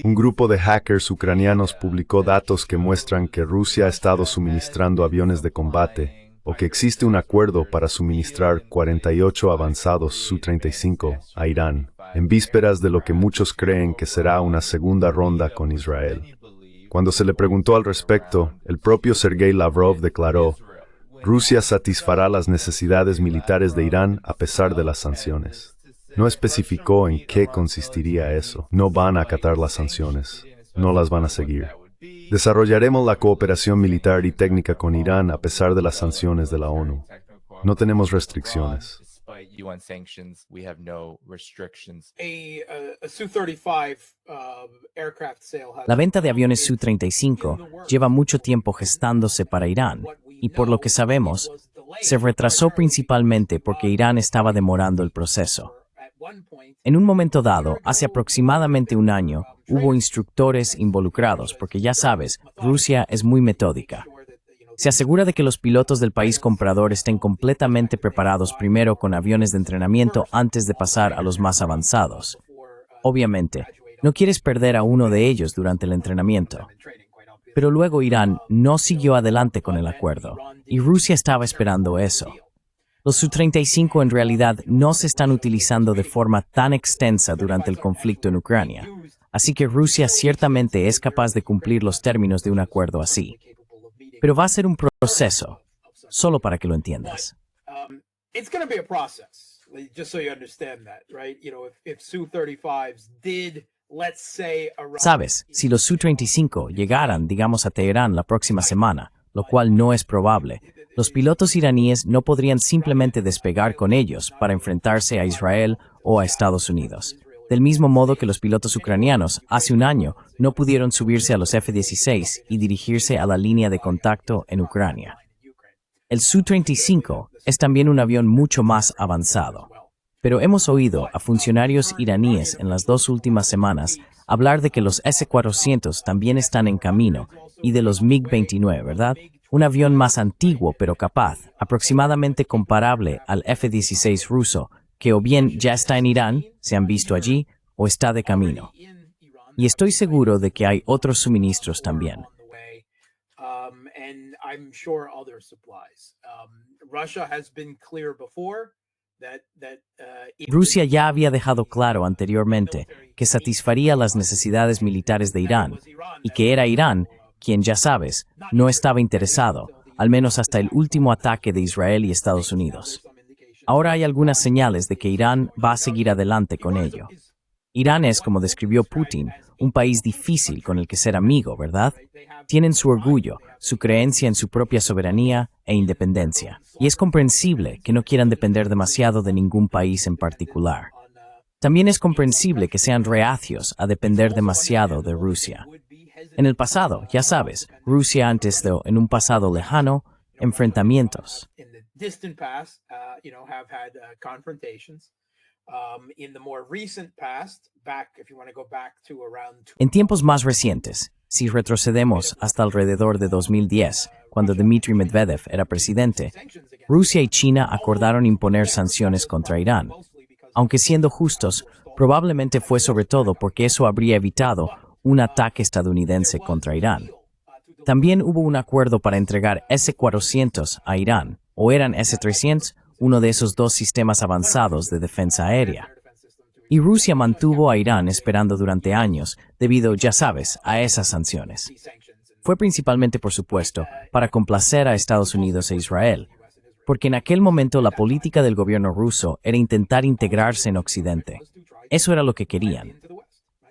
Un grupo de hackers ucranianos publicó datos que muestran que Rusia ha estado suministrando aviones de combate o que existe un acuerdo para suministrar 48 avanzados Su-35 a Irán, en vísperas de lo que muchos creen que será una segunda ronda con Israel. Cuando se le preguntó al respecto, el propio Sergei Lavrov declaró: Rusia satisfará las necesidades militares de Irán a pesar de las sanciones. No especificó en qué consistiría eso. No van a acatar las sanciones. No las van a seguir. Desarrollaremos la cooperación militar y técnica con Irán a pesar de las sanciones de la ONU. No tenemos restricciones. La venta de aviones Su-35 lleva mucho tiempo gestándose para Irán, y por lo que sabemos, se retrasó principalmente porque Irán estaba demorando el proceso. En un momento dado, hace aproximadamente un año, hubo instructores involucrados porque ya sabes, Rusia es muy metódica. Se asegura de que los pilotos del país comprador estén completamente preparados primero con aviones de entrenamiento antes de pasar a los más avanzados. Obviamente, no quieres perder a uno de ellos durante el entrenamiento. Pero luego Irán no siguió adelante con el acuerdo, y Rusia estaba esperando eso. Los Su-35 en realidad no se están utilizando de forma tan extensa durante el conflicto en Ucrania, así que Rusia ciertamente es capaz de cumplir los términos de un acuerdo así. Pero va a ser un proceso, solo para que lo entiendas. Sabes, si los Su-35 llegaran, digamos, a Teherán la próxima semana, lo cual no es probable, los pilotos iraníes no podrían simplemente despegar con ellos para enfrentarse a Israel o a Estados Unidos. Del mismo modo que los pilotos ucranianos, hace un año, no pudieron subirse a los F-16 y dirigirse a la línea de contacto en Ucrania. El Su-35 es también un avión mucho más avanzado. Pero hemos oído a funcionarios iraníes en las 2 últimas semanas hablar de que los S-400 también están en camino y de los MiG-29, ¿verdad? Un avión más antiguo pero capaz, aproximadamente comparable al F-16 ruso, que o bien ya está en Irán, se han visto allí, o está de camino. Y estoy seguro de que hay otros suministros también. Rusia ya había dejado claro anteriormente que satisfaría las necesidades militares de Irán, y que era Irán quien, ya sabes, no estaba interesado, al menos hasta el último ataque de Israel y Estados Unidos. Ahora hay algunas señales de que Irán va a seguir adelante con ello. Irán es, como describió Putin, un país difícil con el que ser amigo, ¿verdad? Tienen su orgullo, su creencia en su propia soberanía e independencia, y es comprensible que no quieran depender demasiado de ningún país en particular. También es comprensible que sean reacios a depender demasiado de Rusia. En el pasado, ya sabes, Rusia antecedió en un pasado lejano enfrentamientos. En tiempos más recientes, si retrocedemos hasta alrededor de 2010, cuando Dmitry Medvedev era presidente, Rusia y China acordaron imponer sanciones contra Irán. Aunque siendo justos, probablemente fue sobre todo porque eso habría evitado un ataque estadounidense contra Irán. También hubo un acuerdo para entregar S-400 a Irán, o eran S-300, uno de esos 2 sistemas avanzados de defensa aérea. Y Rusia mantuvo a Irán esperando durante años debido, ya sabes, a esas sanciones. Fue principalmente, por supuesto, para complacer a Estados Unidos e Israel, porque en aquel momento la política del gobierno ruso era intentar integrarse en Occidente. Eso era lo que querían.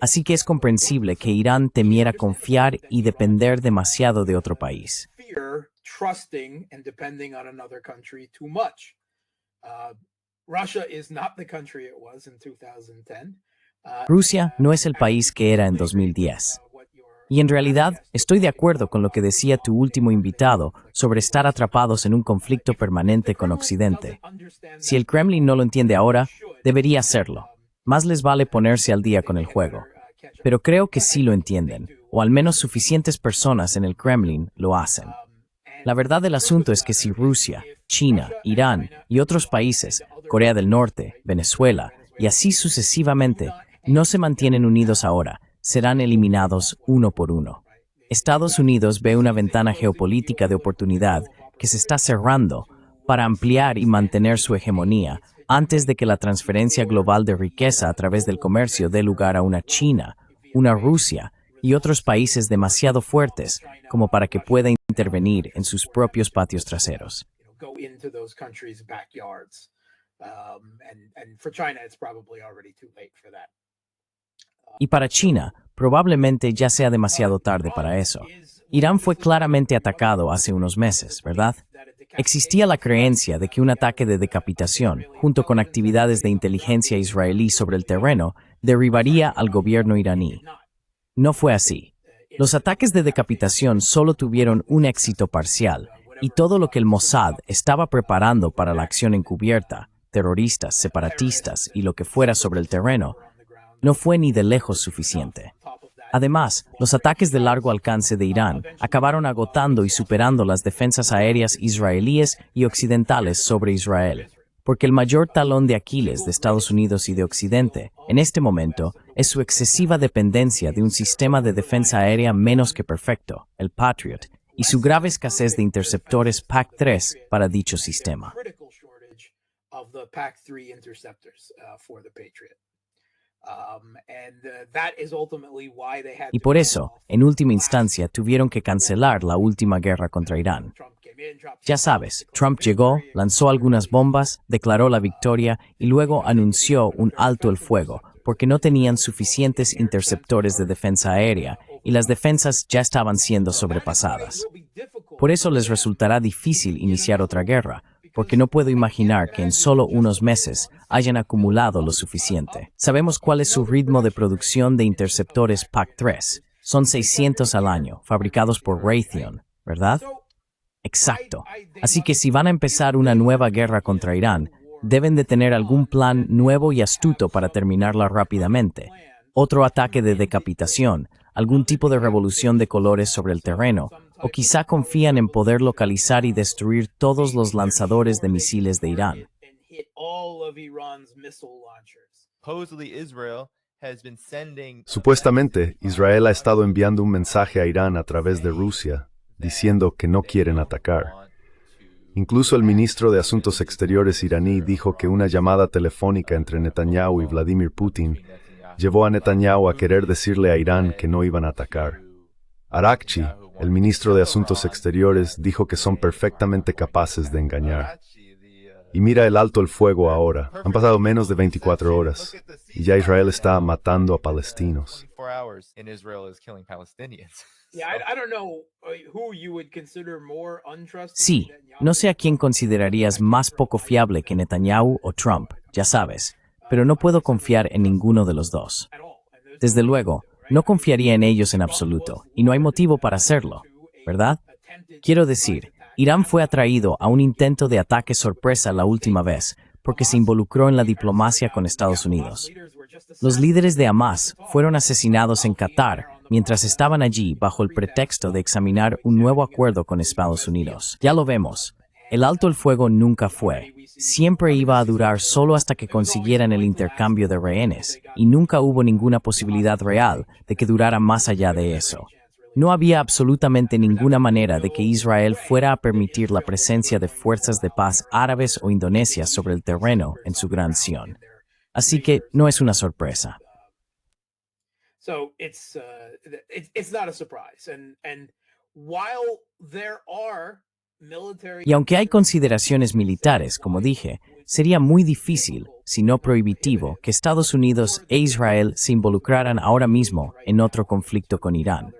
Así que es comprensible que Irán temiera confiar y depender demasiado de otro país. Rusia no es el país que era en 2010. Y en realidad, estoy de acuerdo con lo que decía tu último invitado sobre estar atrapados en un conflicto permanente con Occidente. Si el Kremlin no lo entiende ahora, debería hacerlo. Más les vale ponerse al día con el juego. Pero creo que sí lo entienden, o al menos suficientes personas en el Kremlin lo hacen. La verdad del asunto es que si Rusia, China, Irán y otros países, Corea del Norte, Venezuela, y así sucesivamente, no se mantienen unidos ahora, serán eliminados uno por uno. Estados Unidos ve una ventana geopolítica de oportunidad que se está cerrando para ampliar y mantener su hegemonía antes de que la transferencia global de riqueza a través del comercio dé lugar a una China, una Rusia y otros países demasiado fuertes como para que pueda intervenir en sus propios patios traseros. Y para China, probablemente ya sea demasiado tarde para eso. Irán fue claramente atacado hace unos meses, ¿verdad? Existía la creencia de que un ataque de decapitación, junto con actividades de inteligencia israelí sobre el terreno, derribaría al gobierno iraní. No fue así. Los ataques de decapitación solo tuvieron un éxito parcial, y todo lo que el Mossad estaba preparando para la acción encubierta, terroristas, separatistas y lo que fuera sobre el terreno, no fue ni de lejos suficiente. Además, los ataques de largo alcance de Irán acabaron agotando y superando las defensas aéreas israelíes y occidentales sobre Israel, porque el mayor talón de Aquiles de Estados Unidos y de Occidente, en este momento, es su excesiva dependencia de un sistema de defensa aérea menos que perfecto, el Patriot, y su grave escasez de interceptores PAC-3 para dicho sistema. Y por eso, en última instancia, tuvieron que cancelar la última guerra contra Irán. Ya sabes, Trump llegó, lanzó algunas bombas, declaró la victoria y luego anunció un alto el fuego, porque no tenían suficientes interceptores de defensa aérea y las defensas ya estaban siendo sobrepasadas. Por eso les resultará difícil iniciar otra guerra, porque no puedo imaginar que en solo unos meses hayan acumulado lo suficiente. Sabemos cuál es su ritmo de producción de interceptores PAC-3. Son 600 al año, fabricados por Raytheon, ¿verdad? Exacto. Así que si van a empezar una nueva guerra contra Irán, deben de tener algún plan nuevo y astuto para terminarla rápidamente. Otro ataque de decapitación, algún tipo de revolución de colores sobre el terreno, o quizá confían en poder localizar y destruir todos los lanzadores de misiles de Irán. Supuestamente, Israel ha estado enviando un mensaje a Irán a través de Rusia, diciendo que no quieren atacar. Incluso el ministro de Asuntos Exteriores iraní dijo que una llamada telefónica entre Netanyahu y Vladimir Putin llevó a Netanyahu a querer decirle a Irán que no iban a atacar. Arakchi, el ministro de Asuntos Exteriores, dijo que son perfectamente capaces de engañar. Y mira el alto el fuego ahora. Han pasado menos de 24 horas y ya Israel está matando a palestinos. Sí, no sé a quién considerarías más poco fiable que Netanyahu o Trump, ya sabes, pero no puedo confiar en ninguno de los dos. Desde luego, no confiaría en ellos en absoluto, y no hay motivo para hacerlo, ¿verdad? Quiero decir, Irán fue atraído a un intento de ataque sorpresa la última vez, porque se involucró en la diplomacia con Estados Unidos. Los líderes de Hamas fueron asesinados en Qatar mientras estaban allí bajo el pretexto de examinar un nuevo acuerdo con Estados Unidos. Ya lo vemos. El alto el fuego nunca fue. Siempre iba a durar solo hasta que consiguieran el intercambio de rehenes, y nunca hubo ninguna posibilidad real de que durara más allá de eso. No había absolutamente ninguna manera de que Israel fuera a permitir la presencia de fuerzas de paz árabes o indonesias sobre el terreno en su gran Sion. Así que no es una sorpresa. Y aunque hay consideraciones militares, como dije, sería muy difícil, si no prohibitivo, que Estados Unidos e Israel se involucraran ahora mismo en otro conflicto con Irán.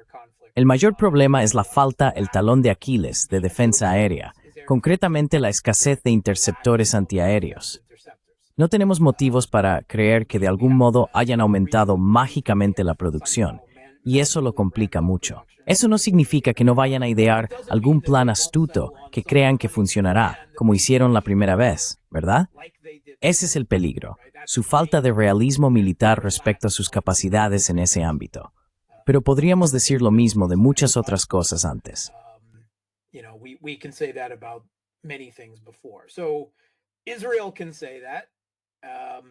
El mayor problema es la falta, el talón de Aquiles, de defensa aérea, concretamente la escasez de interceptores antiaéreos. No tenemos motivos para creer que de algún modo hayan aumentado mágicamente la producción, y eso lo complica mucho. Eso no significa que no vayan a idear algún plan astuto que crean que funcionará, como hicieron la primera vez, ¿verdad? Ese es el peligro, su falta de realismo militar respecto a sus capacidades en ese ámbito. Pero podríamos decir lo mismo de muchas otras cosas antes.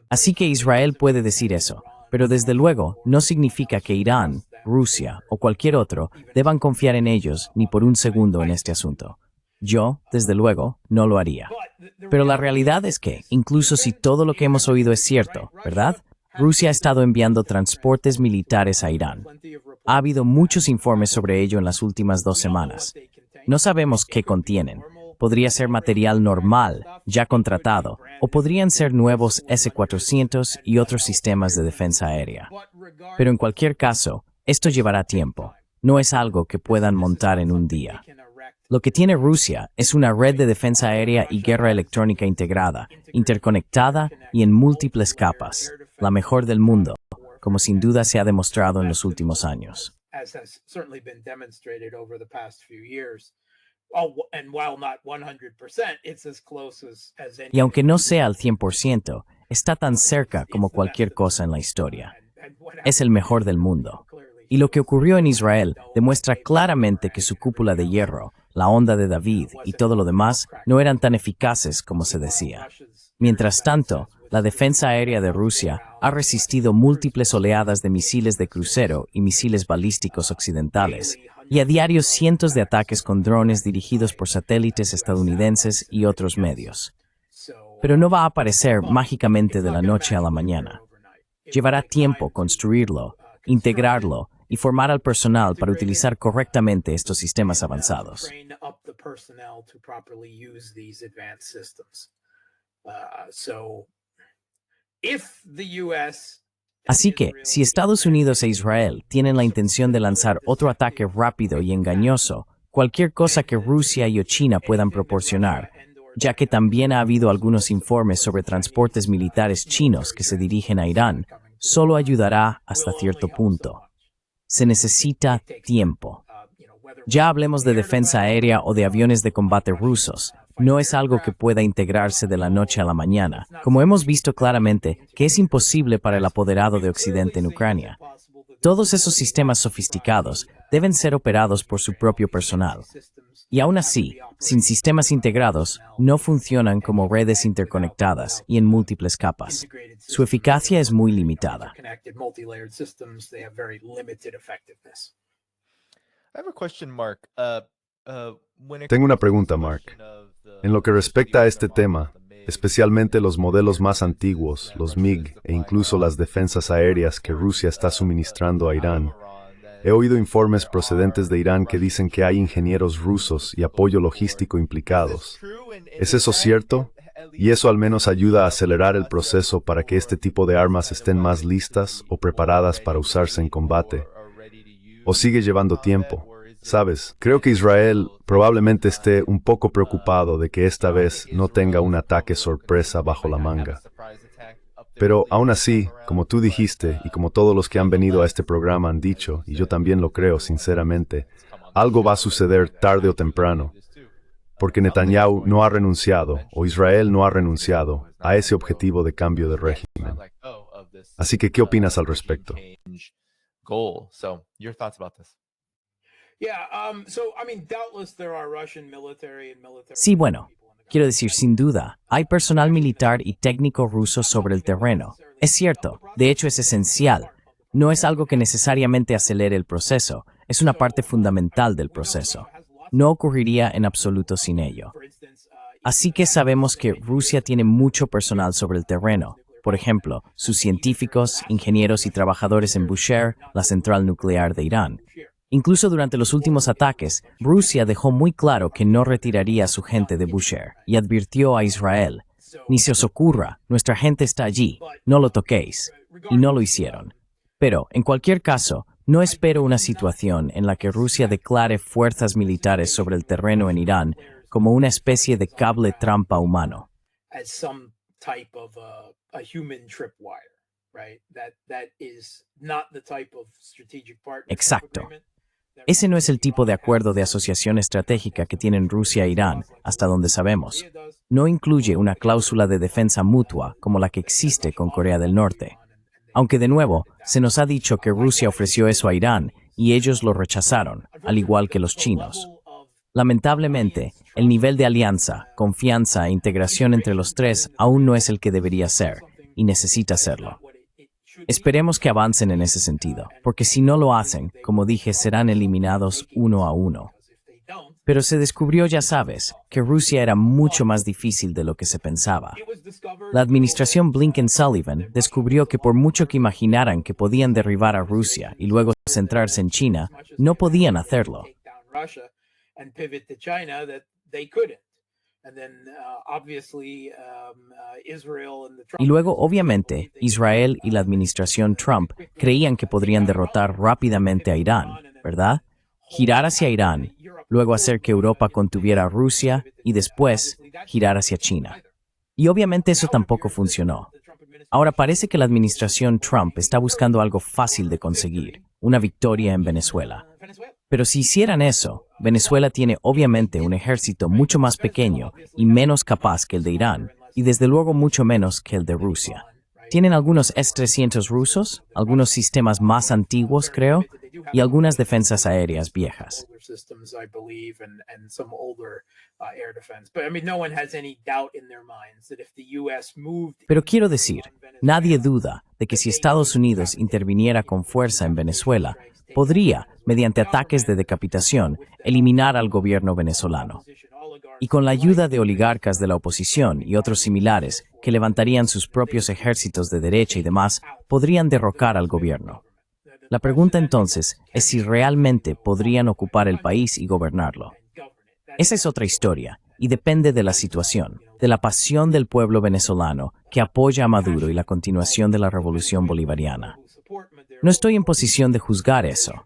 Así que Israel puede decir eso. Pero desde luego, no significa que Irán, Rusia o cualquier otro deban confiar en ellos ni por un segundo en este asunto. Yo, desde luego, no lo haría. Pero la realidad es que, incluso si todo lo que hemos oído es cierto, ¿verdad? Rusia ha estado enviando transportes militares a Irán. Ha habido muchos informes sobre ello en las últimas 2 semanas. No sabemos qué contienen. Podría ser material normal, ya contratado, o podrían ser nuevos S-400 y otros sistemas de defensa aérea. Pero en cualquier caso, esto llevará tiempo. No es algo que puedan montar en un día. Lo que tiene Rusia es una red de defensa aérea y guerra electrónica integrada, interconectada y en múltiples capas, la mejor del mundo, como sin duda se ha demostrado en los últimos años. Y aunque no sea al 100%, está tan cerca como cualquier cosa en la historia. Es el mejor del mundo. Y lo que ocurrió en Israel demuestra claramente que su cúpula de hierro, la onda de David y todo lo demás no eran tan eficaces como se decía. Mientras tanto, la defensa aérea de Rusia ha resistido múltiples oleadas de misiles de crucero y misiles balísticos occidentales, y a diario cientos de ataques con drones dirigidos por satélites estadounidenses y otros medios. Pero no va a aparecer mágicamente de la noche a la mañana. Llevará tiempo construirlo, integrarlo y formar al personal para utilizar correctamente estos sistemas avanzados. Así que, si Estados Unidos e Israel tienen la intención de lanzar otro ataque rápido y engañoso, cualquier cosa que Rusia y o China puedan proporcionar, ya que también ha habido algunos informes sobre transportes militares chinos que se dirigen a Irán, solo ayudará hasta cierto punto. Se necesita tiempo. Ya hablemos de defensa aérea o de aviones de combate rusos. No es algo que pueda integrarse de la noche a la mañana, como hemos visto claramente que es imposible para el apoderado de Occidente en Ucrania. Todos esos sistemas sofisticados deben ser operados por su propio personal. Y aún así, sin sistemas integrados, no funcionan como redes interconectadas y en múltiples capas. Su eficacia es muy limitada. Tengo una pregunta, Mark. En lo que respecta a este tema, especialmente los modelos más antiguos, los MiG e incluso las defensas aéreas que Rusia está suministrando a Irán, he oído informes procedentes de Irán que dicen que hay ingenieros rusos y apoyo logístico implicados. ¿Es eso cierto? ¿Y eso al menos ayuda a acelerar el proceso para que este tipo de armas estén más listas o preparadas para usarse en combate? ¿O sigue llevando tiempo? Sabes, creo que Israel probablemente esté un poco preocupado de que esta vez no tenga un ataque sorpresa bajo la manga. Pero aún así, como tú dijiste y como todos los que han venido a este programa han dicho, y yo también lo creo sinceramente, algo va a suceder tarde o temprano, porque Netanyahu no ha renunciado, o Israel no ha renunciado, a ese objetivo de cambio de régimen. Así que, ¿qué opinas al respecto? Sí, bueno, quiero decir, sin duda, hay personal militar y técnico ruso sobre el terreno. Es cierto, de hecho es esencial. No es algo que necesariamente acelere el proceso, es una parte fundamental del proceso. No ocurriría en absoluto sin ello. Así que sabemos que Rusia tiene mucho personal sobre el terreno. Por ejemplo, sus científicos, ingenieros y trabajadores en Bushehr, la central nuclear de Irán. Incluso durante los últimos ataques, Rusia dejó muy claro que no retiraría a su gente de Bushehr y advirtió a Israel: ni se os ocurra, nuestra gente está allí, no lo toquéis. Y no lo hicieron. Pero, en cualquier caso, no espero una situación en la que Rusia declare fuerzas militares sobre el terreno en Irán como una especie de cable trampa humano. Exacto. Ese no es el tipo de acuerdo de asociación estratégica que tienen Rusia e Irán, hasta donde sabemos. No incluye una cláusula de defensa mutua como la que existe con Corea del Norte. Aunque de nuevo, se nos ha dicho que Rusia ofreció eso a Irán y ellos lo rechazaron, al igual que los chinos. Lamentablemente, el nivel de alianza, confianza e integración entre los tres aún no es el que debería ser, y necesita serlo. Esperemos que avancen en ese sentido, porque si no lo hacen, como dije, serán eliminados uno a uno. Pero se descubrió, ya sabes, que Rusia era mucho más difícil de lo que se pensaba. La administración Blinken-Sullivan descubrió que por mucho que imaginaran que podían derribar a Rusia y luego centrarse en China, no podían hacerlo. Y luego, obviamente, Israel y la administración Trump creían que podrían derrotar rápidamente a Irán, ¿verdad? Girar hacia Irán, luego hacer que Europa contuviera a Rusia y después girar hacia China. Y obviamente eso tampoco funcionó. Ahora parece que la administración Trump está buscando algo fácil de conseguir, una victoria en Venezuela. Pero si hicieran eso, Venezuela tiene obviamente un ejército mucho más pequeño y menos capaz que el de Irán, y desde luego mucho menos que el de Rusia. Tienen algunos S-300 rusos, algunos sistemas más antiguos, creo, y algunas defensas aéreas viejas. Pero quiero decir, nadie duda de que si Estados Unidos interviniera con fuerza en Venezuela, podría, mediante ataques de decapitación, eliminar al gobierno venezolano. Y con la ayuda de oligarcas de la oposición y otros similares que levantarían sus propios ejércitos de derecha y demás, podrían derrocar al gobierno. La pregunta entonces es si realmente podrían ocupar el país y gobernarlo. Esa es otra historia y depende de la situación, de la pasión del pueblo venezolano que apoya a Maduro y la continuación de la revolución bolivariana. No estoy en posición de juzgar eso.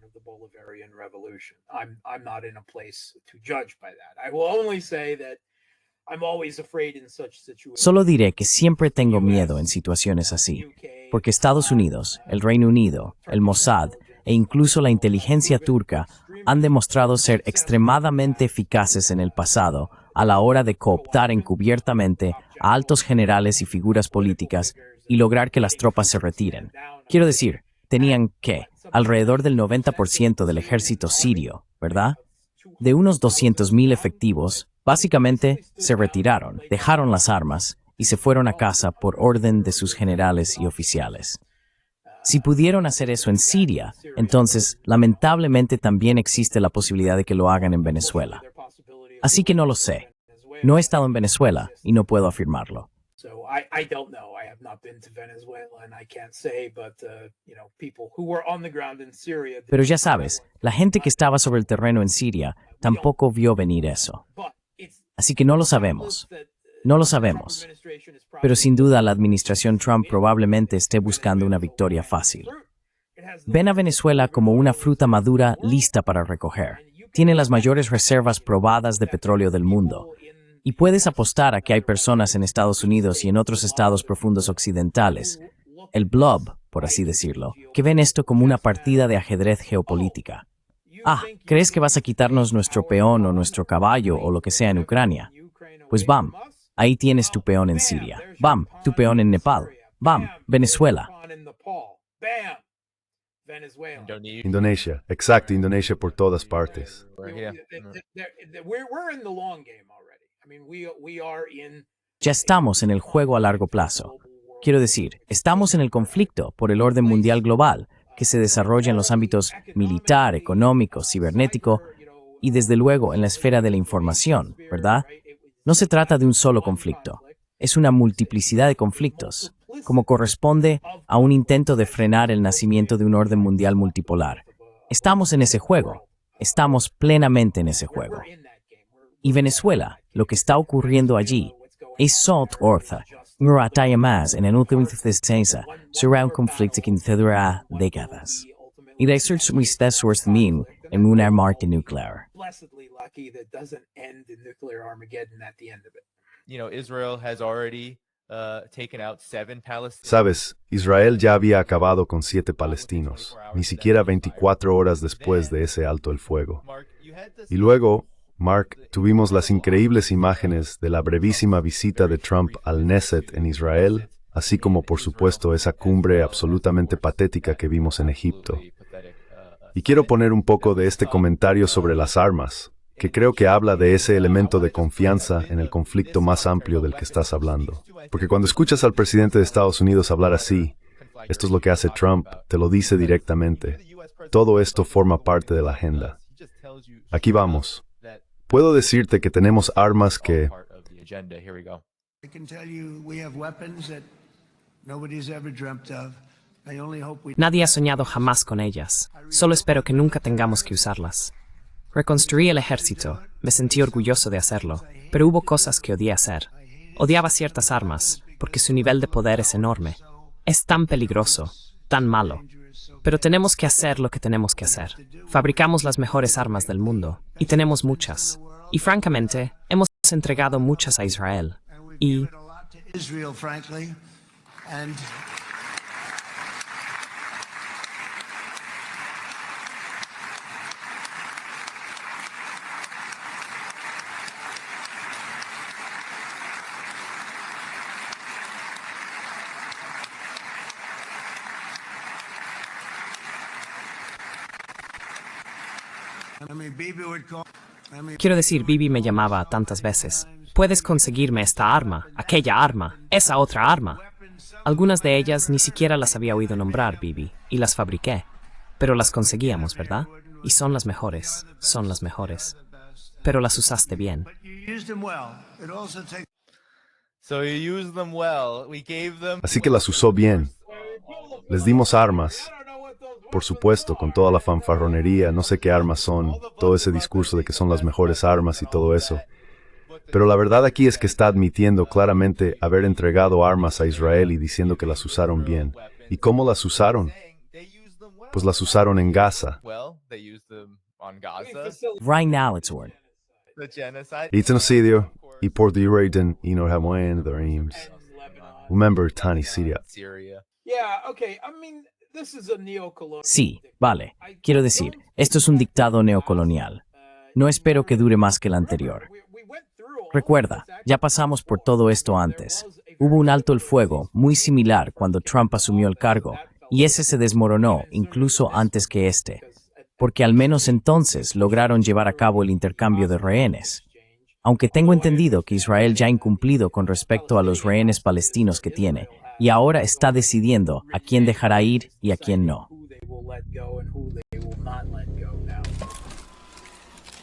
Solo diré que siempre tengo miedo en situaciones así, porque Estados Unidos, el Reino Unido, el Mossad e incluso la inteligencia turca han demostrado ser extremadamente eficaces en el pasado a la hora de cooptar encubiertamente a altos generales y figuras políticas y lograr que las tropas se retiren. Quiero decir, tenían, alrededor del 90% del ejército sirio, ¿verdad? De unos 200,000 efectivos, básicamente se retiraron, dejaron las armas y se fueron a casa por orden de sus generales y oficiales. Si pudieron hacer eso en Siria, entonces, lamentablemente también existe la posibilidad de que lo hagan en Venezuela. Así que no lo sé. No he estado en Venezuela y no puedo afirmarlo. Pero ya sabes, la gente que estaba sobre el terreno en Siria tampoco vio venir eso. Así que no lo sabemos. No lo sabemos. Pero sin duda la administración Trump probablemente esté buscando una victoria fácil. Ven a Venezuela como una fruta madura lista para recoger. Tiene las mayores reservas probadas de petróleo del mundo. Y puedes apostar a que hay personas en Estados Unidos y en otros estados profundos occidentales, el blob, por así decirlo, que ven esto como una partida de ajedrez geopolítica. ¿Crees que vas a quitarnos nuestro peón o nuestro caballo o lo que sea en Ucrania? Pues bam, ahí tienes tu peón en Siria. Bam, tu peón en Nepal. Bam, Venezuela. Indonesia, exacto, Indonesia por todas partes. Ya estamos en el juego a largo plazo. Quiero decir, estamos en el conflicto por el orden mundial global que se desarrolla en los ámbitos militar, económico, cibernético y desde luego en la esfera de la información, ¿verdad? No se trata de un solo conflicto, es una multiplicidad de conflictos, como corresponde a un intento de frenar el nacimiento de un orden mundial multipolar. Estamos en ese juego, estamos plenamente en ese juego. Y Venezuela, lo que está ocurriendo allí, es salt ortha, ngurataya más en el último existencia, será un conflicto que tendrá décadas. Y de ser está también en una muerte nuclear. Israel has already taken out 7 Palestinians. Sabes, Israel ya había acabado con 7 palestinos, ni siquiera 24 horas después de ese alto el fuego. Y luego, Mark, tuvimos las increíbles imágenes de la brevísima visita de Trump al Knesset en Israel, así como por supuesto esa cumbre absolutamente patética que vimos en Egipto. Y quiero poner un poco de este comentario sobre las armas, que creo que habla de ese elemento de confianza en el conflicto más amplio del que estás hablando. Porque cuando escuchas al presidente de Estados Unidos hablar así, Esto es lo que hace Trump, te lo dice directamente. Todo esto forma parte de la agenda. Aquí vamos. Puedo decirte que tenemos armas que... I can tell you we have weapons that nobody's ever dreamt of. I only hope we Nadie ha soñado jamás con ellas. Solo espero que nunca tengamos que usarlas. Reconstruí el ejército. Me sentí orgulloso de hacerlo, pero hubo cosas que odié hacer. Odiaba ciertas armas, porque su nivel de poder es enorme. Es tan peligroso, tan malo. Pero tenemos que hacer lo que tenemos que hacer. Fabricamos las mejores armas del mundo, y tenemos muchas. Y francamente, hemos entregado muchas a Israel. Y a lot to Israel, frankly. And I mean, Bibi would call. quiero decir, Bibi me llamaba tantas veces. Puedes conseguirme esta arma, aquella arma, esa otra arma. Algunas de ellas ni siquiera las había oído nombrar, Bibi, y las fabriqué. Pero las conseguíamos, ¿verdad? Y son las mejores, son las mejores. Pero las usaste bien. You used them well. It also takes So you used them well. We gave them. Así que las usó bien. Les dimos armas. Por supuesto, con toda la fanfarronería, no sé qué armas son, todo ese discurso de que son las mejores armas y todo eso. Pero la verdad aquí es que está admitiendo claramente haber entregado armas a Israel y diciendo que las usaron bien. ¿Y cómo las usaron? Pues las usaron en Gaza. Well, they used them on Gaza, Right now it's word. the genocide. Genocidio y por direiten y no hamuen the reims. Remember Tani Syria. Syria. Yeah, okay. I mean, this is a neocolonial. Sí, vale. Quiero decir, esto es un dictado neocolonial. No espero que dure más que el anterior. Recuerda, ya pasamos por todo esto antes. Hubo un alto el fuego muy similar cuando Trump asumió el cargo, y ese se desmoronó incluso antes que este, porque al menos entonces lograron llevar a cabo el intercambio de rehenes. Aunque tengo entendido que Israel ya ha incumplido con respecto a los rehenes palestinos que tiene, y ahora está decidiendo a quién dejará ir y a quién no. Who they will let go and who